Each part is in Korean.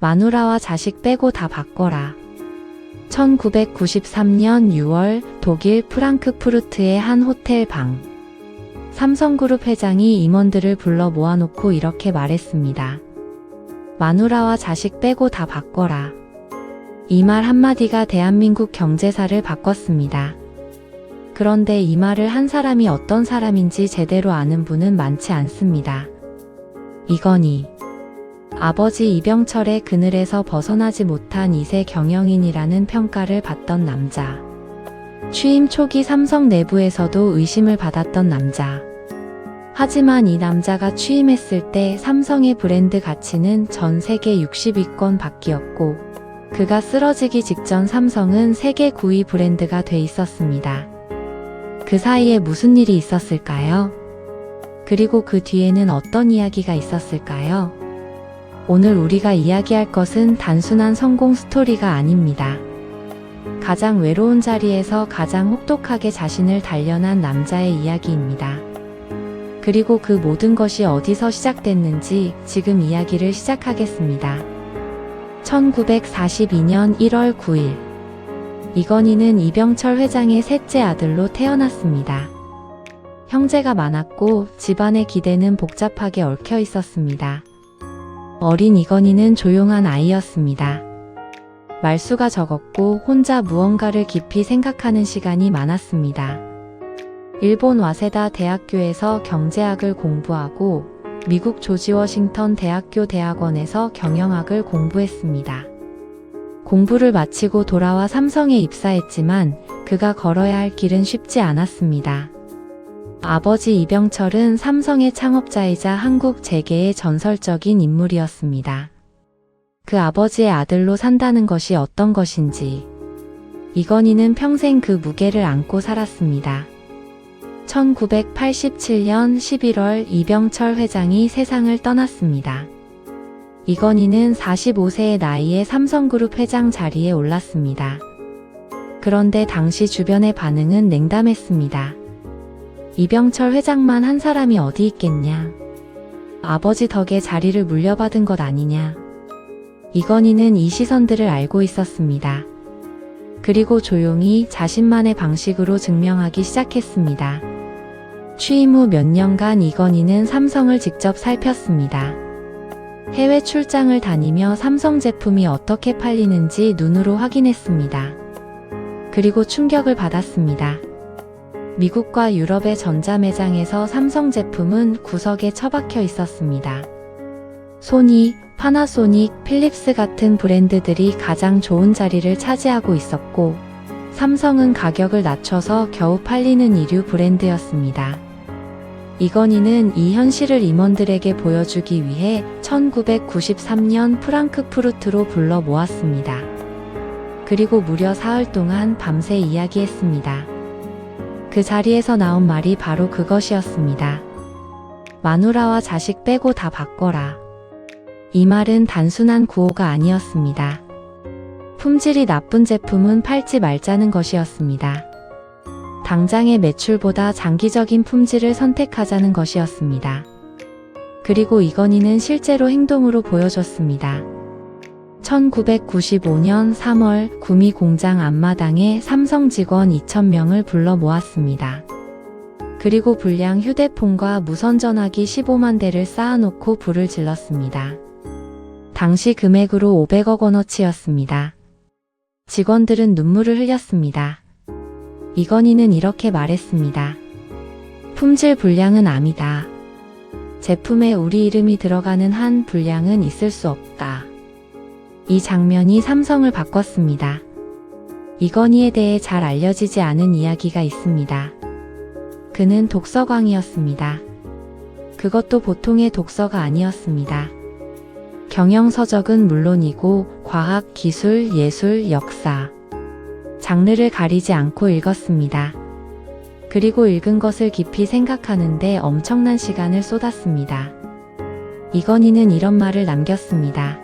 마누라와 자식 빼고 다 바꿔라. 1993년 6월 독일 프랑크푸르트의 한 호텔 방. 삼성그룹 회장이 임원들을 불러 모아놓고 이렇게 말했습니다. 마누라와 자식 빼고 다 바꿔라. 이 말 한마디가 대한민국 경제사를 바꿨습니다. 그런데 이 말을 한 사람이 어떤 사람인지 제대로 아는 분은 많지 않습니다. 이건희. 아버지 이병철의 그늘에서 벗어나지 못한 2세 경영인이라는 평가를 받던 남자. 취임 초기 삼성 내부에서도 의심을 받았던 남자. 하지만 이 남자가 취임했을 때 삼성의 브랜드 가치는 전 세계 60위권 밖이었고, 그가 쓰러지기 직전 삼성은 세계 9위 브랜드가 돼 있었습니다. 그 사이에 무슨 일이 있었을까요? 그리고 그 뒤에는 어떤 이야기가 있었을까요? 오늘 우리가 이야기할 것은 단순한 성공 스토리가 아닙니다. 가장 외로운 자리에서 가장 혹독하게 자신을 단련한 남자의 이야기입니다. 그리고 그 모든 것이 어디서 시작됐는지 지금 이야기를 시작하겠습니다. 1942년 1월 9일. 이건희는 이병철 회장의 셋째 아들로 태어났습니다. 형제가 많았고 집안의 기대는 복잡하게 얽혀 있었습니다. 어린 이건희는 조용한 아이였습니다. 말수가 적었고 혼자 무언가를 깊이 생각하는 시간이 많았습니다. 일본 와세다 대학교에서 경제학을 공부하고 미국 조지 워싱턴 대학교 대학원에서 경영학을 공부했습니다. 공부를 마치고 돌아와 삼성에 입사했지만 그가 걸어야 할 길은 쉽지 않았습니다. 아버지 이병철은 삼성의 창업자이자 한국 재계의 전설적인 인물이었습니다. 그 아버지의 아들로 산다는 것이 어떤 것인지 이건희는 평생 그 무게를 안고 살았습니다. 1987년 11월 이병철 회장이 세상을 떠났습니다. 이건희는 45세의 나이에 삼성그룹 회장 자리에 올랐습니다. 그런데 당시 주변의 반응은 냉담했습니다. 이병철 회장만 한 사람이 어디 있겠냐. 아버지 덕에 자리를 물려받은 것 아니냐. 이건희는 이 시선들을 알고 있었습니다. 그리고 조용히 자신만의 방식으로 증명하기 시작했습니다. 취임 후 몇 년간 이건희는 삼성을 직접 살폈습니다. 해외 출장을 다니며 삼성 제품이 어떻게 팔리는지 눈으로 확인했습니다. 그리고 충격을 받았습니다. 미국과 유럽의 전자매장에서 삼성 제품은 구석에 처박혀 있었습니다. 소니, 파나소닉, 필립스 같은 브랜드들이 가장 좋은 자리를 차지하고 있었고, 삼성은 가격을 낮춰서 겨우 팔리는 이류 브랜드였습니다. 이건희는 이 현실을 임원들에게 보여주기 위해 1993년 프랑크푸르트로 불러 모았습니다. 그리고 무려 사흘 동안 밤새 이야기했습니다. 그 자리에서 나온 말이 바로 그것이었습니다. 마누라와 자식 빼고 다 바꿔라. 이 말은 단순한 구호가 아니었습니다. 품질이 나쁜 제품은 팔지 말자는 것이었습니다. 당장의 매출보다 장기적인 품질을 선택하자는 것이었습니다. 그리고 이건희는 실제로 행동으로 보여줬습니다. 1995년 3월 구미 공장 앞마당에 삼성 직원 2,000명을 불러 모았습니다. 그리고 불량 휴대폰과 무선전화기 15만 대를 쌓아놓고 불을 질렀습니다. 당시 금액으로 500억 원어치였습니다. 직원들은 눈물을 흘렸습니다. 이건희는 이렇게 말했습니다. 품질 불량은 암이다. 제품에 우리 이름이 들어가는 한 불량은 있을 수 없다. 이 장면이 삼성을 바꿨습니다. 이건희에 대해 잘 알려지지 않은 이야기가 있습니다. 그는 독서광이었습니다. 그것도 보통의 독서가 아니었습니다. 경영서적은 물론이고 과학, 기술, 예술, 역사, 장르를 가리지 않고 읽었습니다. 그리고 읽은 것을 깊이 생각하는데 엄청난 시간을 쏟았습니다. 이건희는 이런 말을 남겼습니다.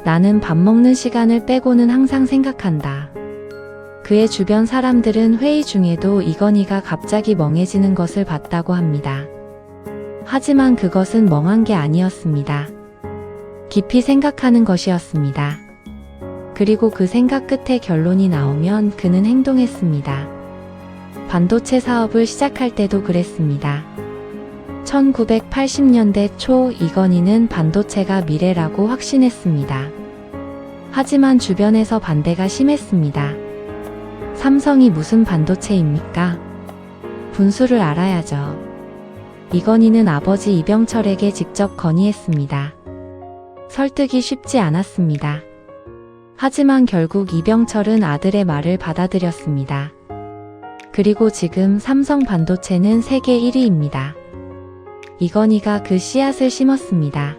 나는 밥 먹는 시간을 빼고는 항상 생각한다. 그의 주변 사람들은 회의 중에도 이건희가 갑자기 멍해지는 것을 봤다고 합니다. 하지만 그것은 멍한 게 아니었습니다. 깊이 생각하는 것이었습니다. 그리고 그 생각 끝에 결론이 나오면 그는 행동했습니다. 반도체 사업을 시작할 때도 그랬습니다. 1980년대 초 이건희는 반도체가 미래라고 확신했습니다. 하지만 주변에서 반대가 심했습니다. 삼성이 무슨 반도체입니까? 분수를 알아야죠. 이건희는 아버지 이병철에게 직접 건의했습니다. 설득이 쉽지 않았습니다. 하지만 결국 이병철은 아들의 말을 받아들였습니다. 그리고 지금 삼성 반도체는 세계 1위입니다. 이건희가 그 씨앗을 심었습니다.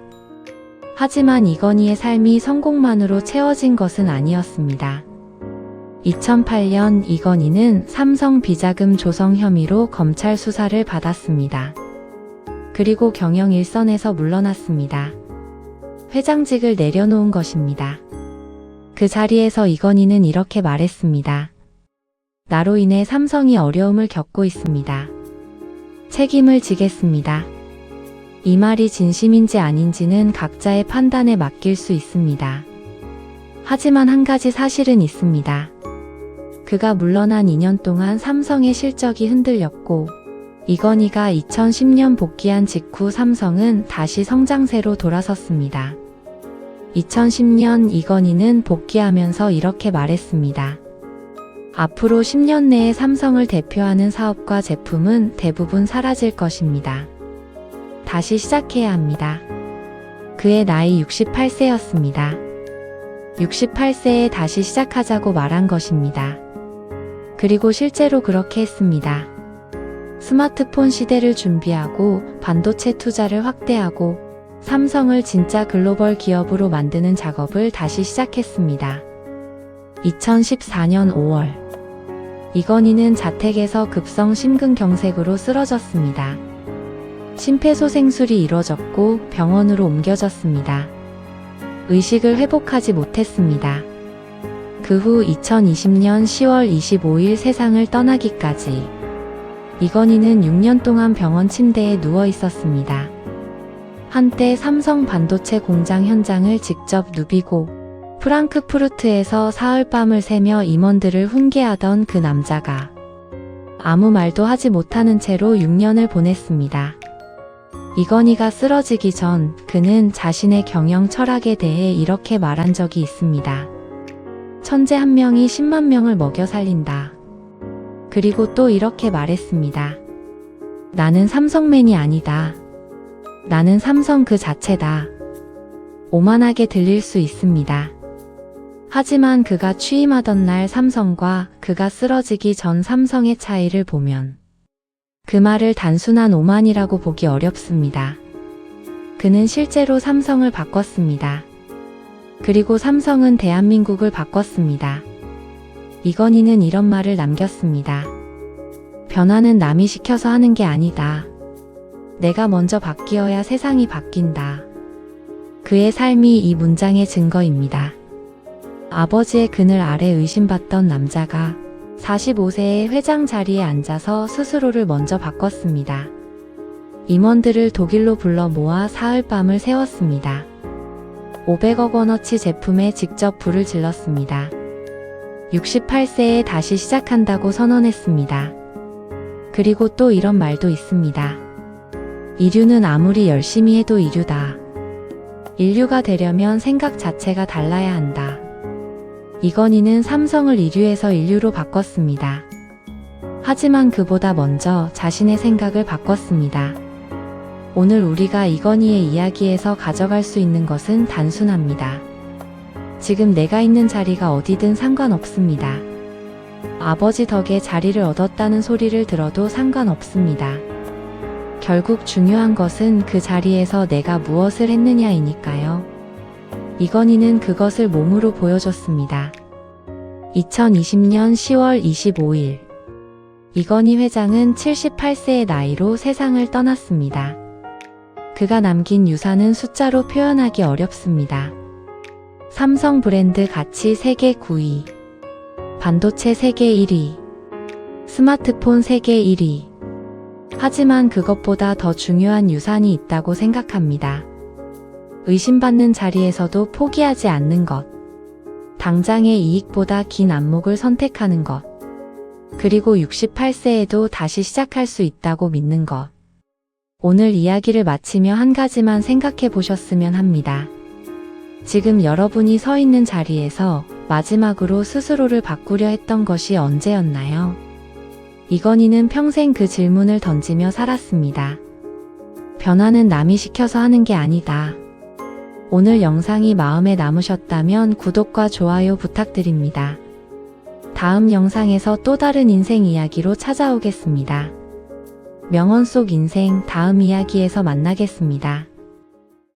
하지만 이건희의 삶이 성공만으로 채워진 것은 아니었습니다. 2008년 이건희는 삼성 비자금 조성 혐의로 검찰 수사를 받았습니다. 그리고 경영 일선에서 물러났습니다. 회장직을 내려놓은 것입니다. 그 자리에서 이건희는 이렇게 말했습니다. 나로 인해 삼성이 어려움을 겪고 있습니다. 책임을 지겠습니다. 이 말이 진심인지 아닌지는 각자의 판단에 맡길 수 있습니다. 하지만 한 가지 사실은 있습니다. 그가 물러난 2년 동안 삼성의 실적이 흔들렸고 이건희가 2010년 복귀한 직후 삼성은 다시 성장세로 돌아섰습니다. 2010년 이건희는 복귀하면서 이렇게 말했습니다. 앞으로 10년 내에 삼성을 대표하는 사업과 제품은 대부분 사라질 것입니다. 다시 시작해야 합니다. 그의 나이 68세였습니다. 68세에 다시 시작하자고 말한 것입니다. 그리고 실제로 그렇게 했습니다. 스마트폰 시대를 준비하고 반도체 투자를 확대하고 삼성을 진짜 글로벌 기업으로 만드는 작업을 다시 시작했습니다. 2014년 5월 이건희는 자택에서 급성 심근경색으로 쓰러졌습니다. 심폐소생술이 이뤄졌고 병원으로 옮겨졌습니다. 의식을 회복하지 못했습니다. 그 후 2020년 10월 25일 세상을 떠나기까지 이건희는 6년 동안 병원 침대에 누워 있었습니다. 한때 삼성 반도체 공장 현장을 직접 누비고 프랑크푸르트에서 사흘밤을 새며 임원들을 훈계하던 그 남자가 아무 말도 하지 못하는 채로 6년을 보냈습니다. 이건희가 쓰러지기 전 그는 자신의 경영 철학에 대해 이렇게 말한 적이 있습니다. 천재 한 명이 10만 명을 먹여 살린다. 그리고 또 이렇게 말했습니다. 나는 삼성맨이 아니다. 나는 삼성 그 자체다. 오만하게 들릴 수 있습니다. 하지만 그가 취임하던 날 삼성과 그가 쓰러지기 전 삼성의 차이를 보면 그 말을 단순한 오만이라고 보기 어렵습니다. 그는 실제로 삼성을 바꿨습니다. 그리고 삼성은 대한민국을 바꿨습니다. 이건희는 이런 말을 남겼습니다. 변화는 남이 시켜서 하는 게 아니다. 내가 먼저 바뀌어야 세상이 바뀐다. 그의 삶이 이 문장의 증거입니다. 아버지의 그늘 아래 의심받던 남자가 45세의 회장 자리에 앉아서 스스로를 먼저 바꿨습니다. 임원들을 독일로 불러 모아 사흘밤을 새웠습니다. 500억 원어치 제품에 직접 불을 질렀습니다. 68세에 다시 시작한다고 선언했습니다. 그리고 또 이런 말도 있습니다. 인류는 아무리 열심히 해도 인류다. 인류가 되려면 생각 자체가 달라야 한다. 이건희는 삼성을 인류에서 인류로 바꿨습니다. 하지만 그보다 먼저 자신의 생각을 바꿨습니다. 오늘 우리가 이건희의 이야기에서 가져갈 수 있는 것은 단순합니다. 지금 내가 있는 자리가 어디든 상관없습니다. 아버지 덕에 자리를 얻었다는 소리를 들어도 상관없습니다. 결국 중요한 것은 그 자리에서 내가 무엇을 했느냐이니까요. 이건희는 그것을 몸으로 보여줬습니다. 2020년 10월 25일 이건희 회장은 78세의 나이로 세상을 떠났습니다. 그가 남긴 유산은 숫자로 표현하기 어렵습니다. 삼성 브랜드 가치 세계 9위, 반도체 세계 1위, 스마트폰 세계 1위. 하지만 그것보다 더 중요한 유산이 있다고 생각합니다. 의심받는 자리에서도 포기하지 않는 것. 당장의 이익보다 긴 안목을 선택하는 것. 그리고 68세에도 다시 시작할 수 있다고 믿는 것. 오늘 이야기를 마치며 한 가지만 생각해 보셨으면 합니다. 지금 여러분이 서 있는 자리에서 마지막으로 스스로를 바꾸려 했던 것이 언제였나요? 이건희는 평생 그 질문을 던지며 살았습니다. 변화는 남이 시켜서 하는 게 아니다. 오늘 영상이 마음에 남으셨다면 구독과 좋아요 부탁드립니다. 다음 영상에서 또 다른 인생 이야기로 찾아오겠습니다. 명언 속 인생 다음 이야기에서 만나겠습니다.